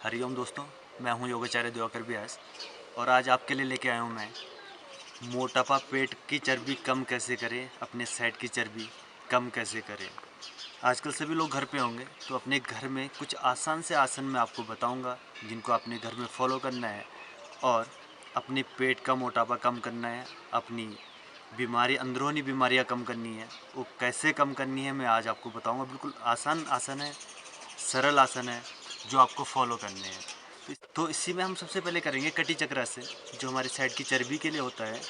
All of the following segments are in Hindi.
हरिओम दोस्तों, मैं हूं योगाचार्य दिवाकर व्यास और आज आपके लिए लेके आया हूं मैं मोटापा पेट की चर्बी कम कैसे करें, अपने सेट की चर्बी कम कैसे करें। आजकल सभी लोग घर पे होंगे तो अपने घर में कुछ आसान से आसन मैं आपको बताऊंगा जिनको अपने घर में फॉलो करना है और अपने पेट का मोटापा कम करना है, अपनी बीमारी अंदरूनी बीमारियां कम करनी है। वो कैसे कम करनी है मैं आज आपको बताऊंगा। बिल्कुल आसान आसन है, सरल आसन है जो आपको फॉलो करने हैं। तो इसी में हम सबसे पहले करेंगे कटी चक्र आसन, जो हमारे साइड की चर्बी के लिए होता है।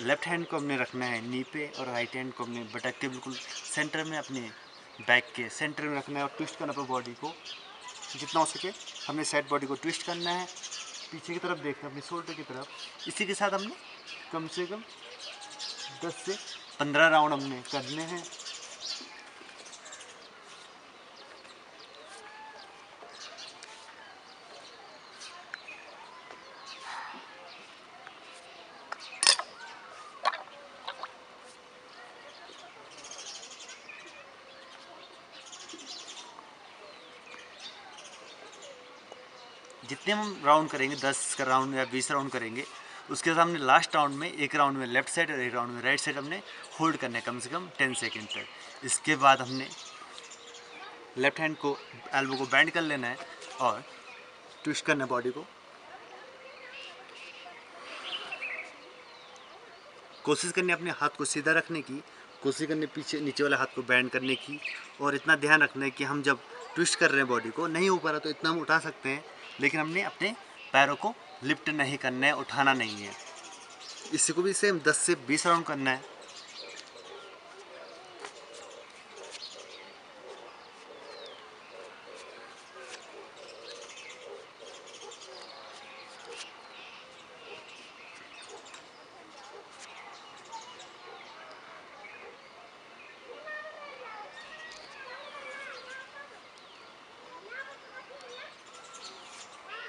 लेफ्ट हैंड को हमने रखना है नी पे और राइट हैंड को हमने बटक के बिल्कुल सेंटर में, अपने बैक के सेंटर में रखना है और ट्विस्ट करना है बॉडी को जितना हो सके। हमने साइड बॉडी को ट्विस्ट करना है, पीछे की तरफ देखना है, अपने शोल्डर की तरफ। इसी के साथ हमने कम से कम 10 से 15 राउंड हमने करने हैं। जितने हम राउंड करेंगे, 10 का राउंड या 20 राउंड करेंगे, उसके बाद हमने लास्ट राउंड में एक राउंड में लेफ्ट साइड और एक राउंड में राइट साइड हमने होल्ड करना है कम से कम 10 सेकेंड तक। इसके बाद हमने लेफ्ट हैंड को, एल्बो को बैंड कर लेना है और ट्विस्ट करना है बॉडी को। कोशिश करनी है अपने हाथ को सीधा रखने की, कोशिश करनी पीछे नीचे वाले हाथ को बैंड करने की। और इतना ध्यान रखना है कि हम जब ट्विस्ट कर रहे हैं बॉडी को, नहीं हो पा रहा तो इतना हम उठा सकते हैं, लेकिन हमने अपने पैरों को लिफ्ट नहीं करना है, उठाना नहीं है। इसी को भी सेम 10 से 20 राउंड करना है।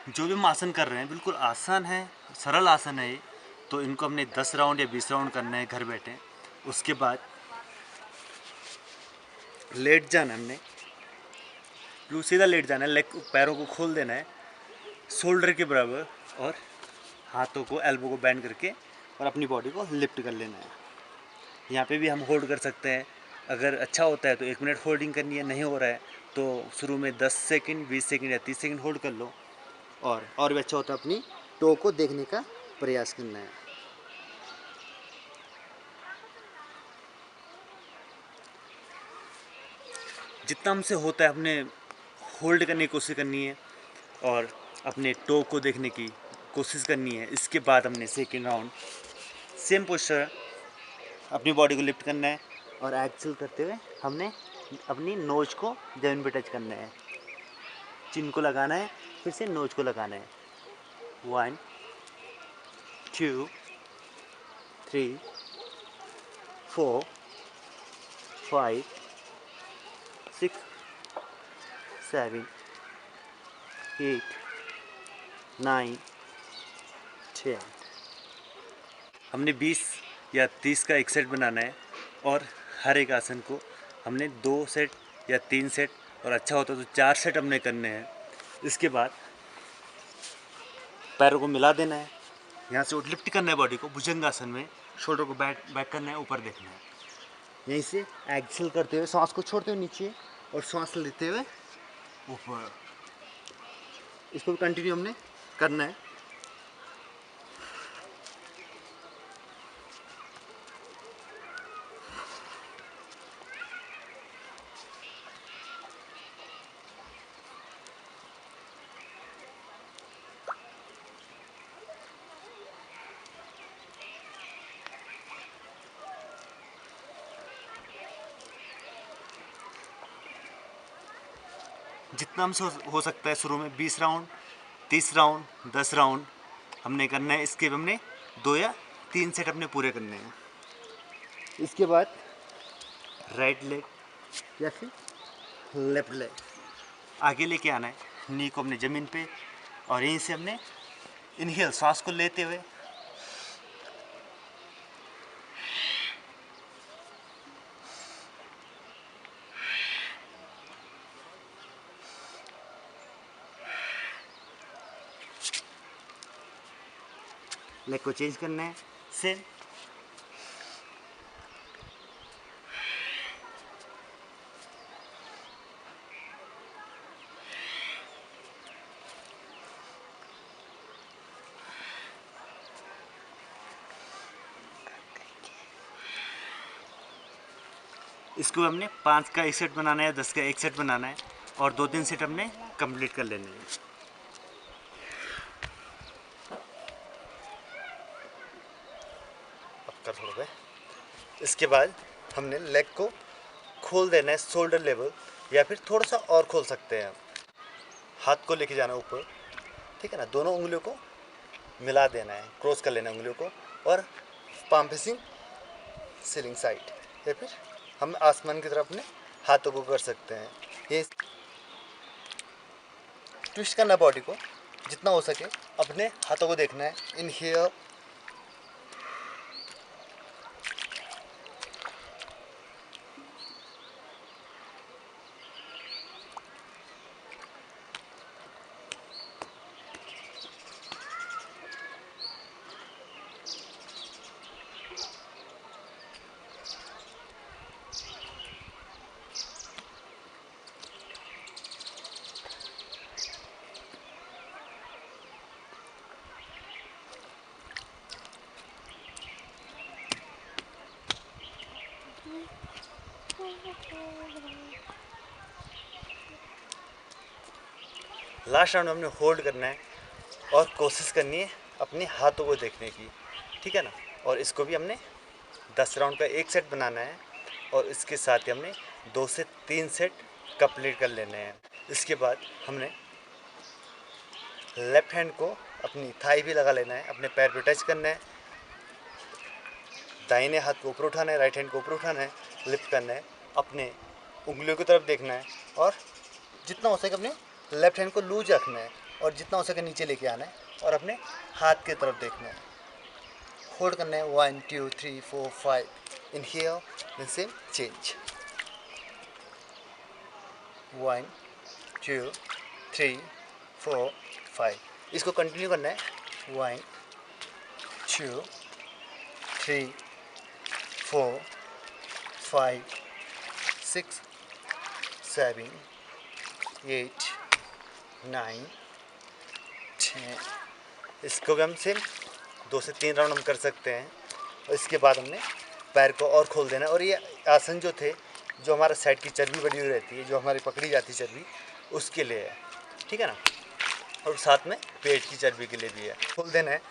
जो भी हम आसन कर रहे हैं बिल्कुल आसान है, सरल आसन है ये। तो इनको हमने 10 राउंड या 20 राउंड करना है घर बैठे। उसके बाद लेट जाना है हमने, बिल्कुल सीधा लेट जाना है, लेग पैरों को खोल देना है शोल्डर के बराबर और हाथों को, एल्बो को बैंड करके और अपनी बॉडी को लिफ्ट कर लेना है। यहाँ पे भी हम होल्ड कर सकते हैं। अगर अच्छा होता है तो 1 मिनट होल्डिंग करनी है, नहीं हो रहा है तो शुरू में 10 सेकंड, 20 सेकंड या 30 सेकंड होल्ड कर लो। और भी अच्छा होता है अपनी टो को देखने का प्रयास करना है। जितना हमसे होता है अपने होल्ड करने की कोशिश करनी है और अपने टो को देखने की कोशिश करनी है। इसके बाद हमने सेकेंड राउंड सेम पोस्चर, अपनी बॉडी को लिफ्ट करना है और एक्सेल करते हुए हमने अपनी नोज को जमीन पे टच करना है, चिन को लगाना है, फिर से नोज को लगाना है। 1 2 3 4 5 6 7 8 9 10। हमने 20 या 30 का एक सेट बनाना है और हर एक आसन को हमने 2 सेट या 3 सेट और अच्छा होता तो 4 सेट हमने करने हैं। इसके बाद पैरों को मिला देना है, यहाँ से लिफ्ट करना है बॉडी को भुजंगासन में, शोल्डर को बैक करना है, ऊपर देखना है। यहीं से एक्सेल करते हुए सांस को छोड़ते हुए नीचे और सांस लेते हुए ऊपर। इसको भी कंटिन्यू हमने करना है। जितना हमसे हो सकता है शुरू में 20 राउंड, 30 राउंड, 10 राउंड हमने करना है। इसके हमने 2 या 3 सेट अपने पूरे करने हैं। इसके बाद राइट लेग या फिर लेफ्ट लेग आगे लेके आना है, नी को अपने ज़मीन पे और यहीं से हमने इनहेल सांस को लेते हुए लेग को चेंज करना है, सेम। इसको हमने 5 का एक सेट बनाना है, 10 का एक सेट बनाना है और 2-3 सेट हमने कंप्लीट कर लेने हैं। अब कर थोड़ा। इसके बाद हमने लेग को खोल देना है शोल्डर लेवल, या फिर थोड़ा सा और खोल सकते हैं। हाथ को लेके जाना ऊपर, ठीक है ना। दोनों उंगलियों को मिला देना है, क्रॉस कर लेना है उंगलियों को, और पाम फेसिंग सीलिंग साइड, या फिर हम आसमान की तरफ अपने हाथों को कर सकते हैं। ये ट्विस्ट करना बॉडी को जितना हो सके, अपने हाथों को देखना है। इन हियर, लास्ट राउंड में हमने होल्ड करना है और कोशिश करनी है अपने हाथों को देखने की, ठीक है ना। और इसको भी हमने 10 राउंड का एक सेट बनाना है, और इसके साथ ही हमने 2 से 3 सेट कंप्लीट कर लेने हैं। इसके बाद हमने लेफ्ट हैंड को अपनी थाई भी लगा लेना है, अपने पैर पे टच करना है, दाहिने हाथ को ऊपर उठाना है, राइट हैंड को ऊपर उठाना है, लिफ्ट करना है, अपने उंगलियों की तरफ देखना है, और जितना हो सके अपने लेफ्ट हैंड को लूज रखना है, और जितना हो सके नीचे लेके आना है, और अपने हाथ की तरफ देखना है। होल्ड करना है 1 2 3 4 5, in here, then same change 1 2 3 4 5। इसको कंटिन्यू करना है 1 2 3 4 5 6 7 8 9 10। इसको भी हम सेम 2 से 3 राउंड हम कर सकते हैं। और इसके बाद हमने पैर को और खोल देना है। और ये आसन जो थे, जो हमारा साइड की चर्बी बड़ी हुई रहती है, जो हमारी पकड़ी जाती है चर्बी, उसके लिए है, ठीक है ना। और साथ में पेट की चर्बी के लिए भी है। खोल देना है,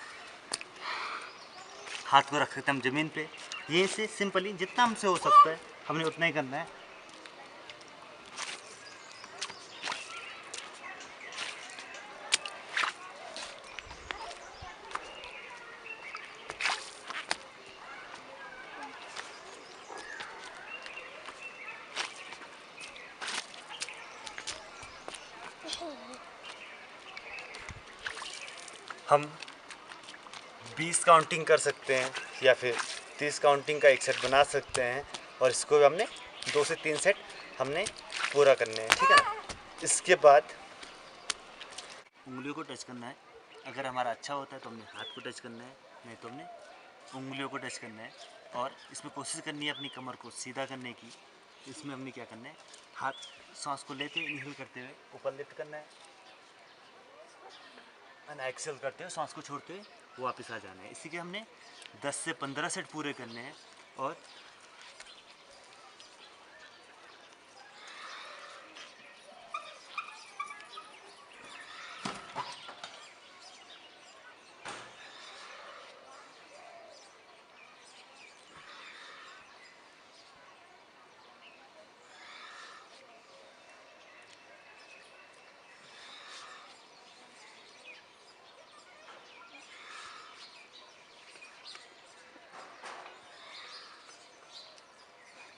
हाथ को रख सकते हैं हम ज़मीन पे। ये से सिंपली जितना हमसे हो सकता है हमने उतना ही करना है। हम 20 काउंटिंग कर सकते हैं, या फिर 30 काउंटिंग का एक सेट बना सकते हैं। और इसको भी हमने 2 से 3 सेट हमने पूरा करने हैं, ठीक है ना। इसके बाद उंगलियों को टच करना है। अगर हमारा अच्छा होता है तो हमने हाथ को टच करना है, नहीं तो हमने उंगलियों को टच करना है। और इसमें कोशिश करनी है अपनी कमर को सीधा करने की। इसमें हमने क्या करना है, हाथ सांस को लेते हुए इनहेल करते हुए ऊपर लिफ्ट करना है, एंड एक्सेल करते हुए सांस को छोड़ते हुए वापस आ जाना है। इसी के हमने 10 से 15 सेट पूरे करने हैं। और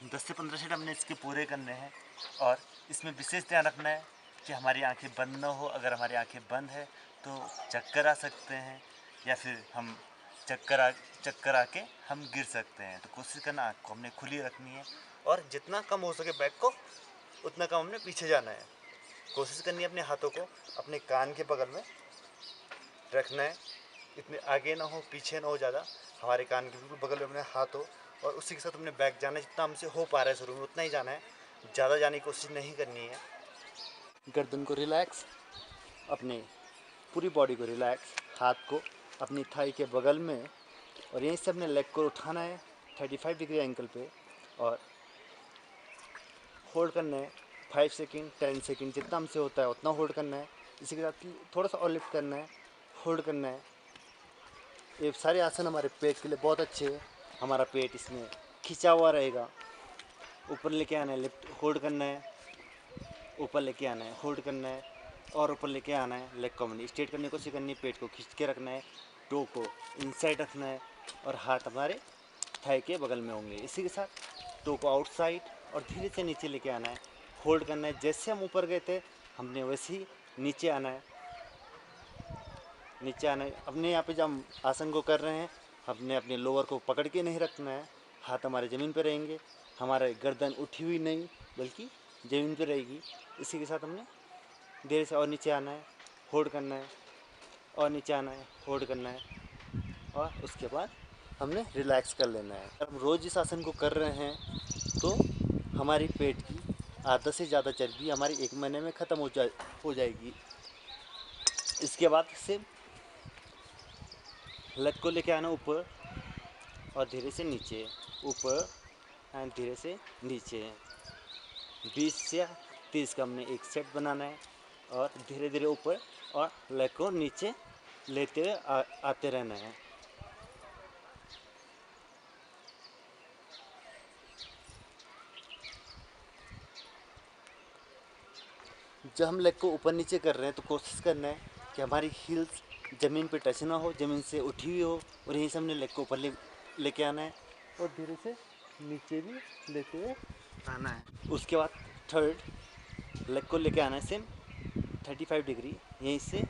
दस से 15 सेट हमने इसके पूरे करने हैं। और इसमें विशेष ध्यान रखना है कि हमारी आंखें बंद ना हो। अगर हमारी आंखें बंद है तो चक्कर आ सकते हैं, या फिर हम चक्कर आके हम गिर सकते हैं। तो कोशिश करना आँख को हमने खुली रखनी है, और जितना कम हो सके बैक को, उतना कम हमने पीछे जाना है। कोशिश करनी है अपने हाथों को अपने कान के बगल में रखना है, इतने आगे ना हो पीछे ना हो ज़्यादा, हमारे कान के बिल्कुल बगल में अपने हाथ हो, और उसी के साथ अपने बैक जाना है। जितना हमसे हो पा रहा है शुरू में उतना ही जाना है, ज़्यादा जाने की कोशिश नहीं करनी है। गर्दन को रिलैक्स, अपने पूरी बॉडी को रिलैक्स, हाथ को अपनी थाई के बगल में, और यहीं से अपने लेग को उठाना है 35 डिग्री एंगल पे, और होल्ड करना है 5 सेकंड 10 सेकंड, जितना हमसे होता है उतना होल्ड करना है। इसी के साथ थोड़ा सा और लिफ्ट करना है, होल्ड करना है। ये सारे आसन हमारे पेट के लिए बहुत अच्छे हैं। हमारा पेट इसमें खिंचा हुआ रहेगा। ऊपर लेके आना है, लिफ्ट होल्ड करना है, ऊपर लेके आना है, होल्ड करना है, और ऊपर लेके आना है। लेग को हमने स्ट्रेट करने की कोशिश करनी है, पेट को खींच के रखना है, टो को इनसाइड रखना है, और हाथ हमारे थाई के बगल में होंगे। इसी के साथ टो को आउटसाइड और धीरे से नीचे लेके आना है, होल्ड करना है। जैसे हम ऊपर गए थे हमने वैसे ही नीचे आना है, नीचे आना है। अपने यहाँ पे जब हम आसन को कर रहे हैं, हमने अपने लोअर को पकड़ के नहीं रखना है, हाथ हमारे ज़मीन पे रहेंगे, हमारे गर्दन उठी हुई नहीं बल्कि ज़मीन पे रहेगी। इसी के साथ हमने धीरे से और नीचे आना है, होल्ड करना है, और नीचे आना है, होल्ड करना है, और उसके बाद हमने रिलैक्स कर लेना है। अगर हम रोज़ इस आसन को कर रहे हैं तो हमारी पेट की आधा से ज़्यादा चर्बी हमारी 1 महीने में ख़त्म हो जाएगी। इसके बाद से लेग को लेके आना ऊपर, और धीरे से नीचे, ऊपर एंड धीरे से नीचे। 20 से 30 का हमने एक सेट बनाना है, और धीरे धीरे ऊपर और लेग को नीचे लेते हुए आते रहना है। जब हम लेग को ऊपर नीचे कर रहे हैं तो कोशिश करना है कि हमारी हील्स ज़मीन पे टच ना हो, ज़मीन से उठी हुई हो, और यहीं से हमने लेग को ऊपर लेके आना है, और धीरे से नीचे भी लेते हुए आना है। उसके बाद थर्ड लेग को लेके आना है सेम 35 डिग्री, यहीं से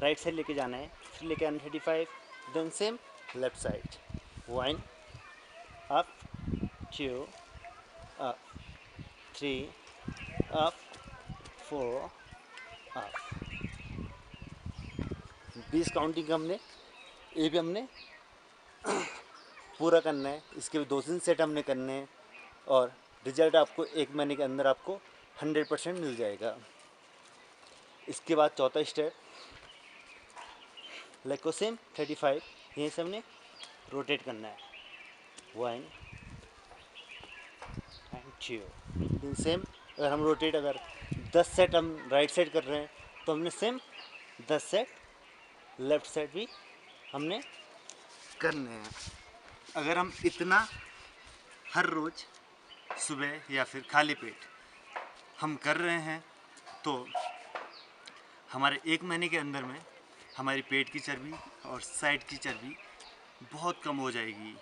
राइट साइड लेके जाना है, फिर लेके आना 35, then same left side 1 up 2 up 3 up 4 up. 20 counting का हमने ये भी हमने पूरा करना है। इसके भी 2-3 सेट हमने करने हैं, और रिजल्ट आपको 1 महीने के अंदर आपको 100% मिल जाएगा। इसके बाद चौथा स्टेप, लेग को सेम 35 यहीं से हमने रोटेट करना है 1 एंड 2। सेम अगर हम रोटेट अगर 10 सेट हम राइट साइड कर रहे हैं तो हमने सेम 10 सेट लेफ़्ट साइड भी हमने करने हैं। अगर हम इतना हर रोज़ सुबह या फिर खाली पेट हम कर रहे हैं तो हमारे 1 महीने के अंदर में हमारी पेट की चर्बी और साइड की चर्बी बहुत कम हो जाएगी,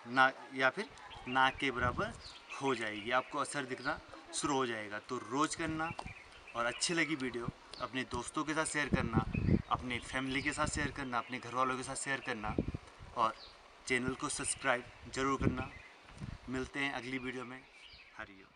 ना या फिर नाक के बराबर हो जाएगी। आपको असर दिखना शुरू हो जाएगा। तो रोज़ करना, और अच्छी लगी वीडियो अपने दोस्तों के साथ शेयर करना, अपने फैमिली के साथ शेयर करना, अपने घर वालों के साथ शेयर करना, और चैनल को सब्सक्राइब ज़रूर करना। मिलते हैं अगली वीडियो में। हरिओम।